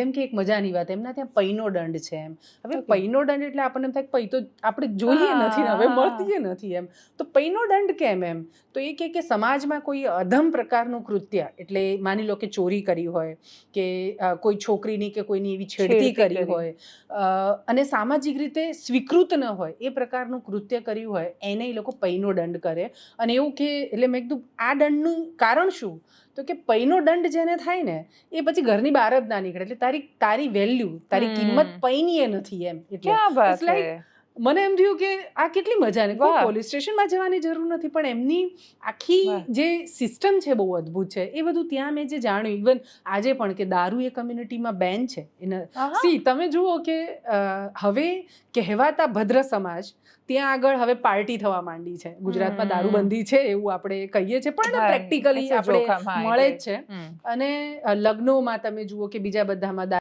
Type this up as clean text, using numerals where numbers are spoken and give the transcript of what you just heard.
જેમ કે એક મજાની વાત, એમના ત્યાં પૈનો દંડ છે એમ. હવે પૈનો દંડ એટલે આપણને એમ થાય પૈ તો આપણે જોઈએ નથી ને હવે મળતી નથી એમ, તો પૈનો દંડ કેમ એમ? તો એ કે સમાજમાં કોઈ અધમ પ્રકારનું કૃત્ય, એટલે માની લો કે ચોરી કરી હોય કે કોઈ છોકરીની કે કોઈની એવી છેડતી કરી હોય અને સામાજિક રીતે સ્વીકૃત ન હોય એ પ્રકારનું કૃત્ય કર્યું હોય, એને એ લોકો પૈનો દંડ કરે. અને એવું કે એટલે મેં કીધું આ દંડનું કારણ શું? તો કે પૈનો દંડ જેને થાય ને એ પછી ઘરની બહાર જ ના નીકળે, એટલે તારી વેલ્યુ, તારી કિંમત પૈની એ નથી એમ. એટલે મને એમ થયું કે આ કેટલી મજાની, કોઈ પોલીસ સ્ટેશનમાં જવાની જરૂર નથી, પણ એમની આખી જે સિસ્ટમ છે બહુ અદ્ભુત છે. એ બધું ત્યાં મેં જે જાણ્યું, ઇવન આજે પણ કે દારૂ એ કમ્યુનિટીમાં બેન છે. તમે જુઓ કે હવે કહેવાતા ભદ્ર સમાજ ત્યાં આગળ હવે પાર્ટી થવા માંડી છે. ગુજરાતમાં દારૂબંધી છે એવું આપણે કહીએ છીએ, પણ પ્રેક્ટિકલી આપણે મળે જ છે. અને લગ્નોમાં તમે જુઓ કે બીજા બધામાં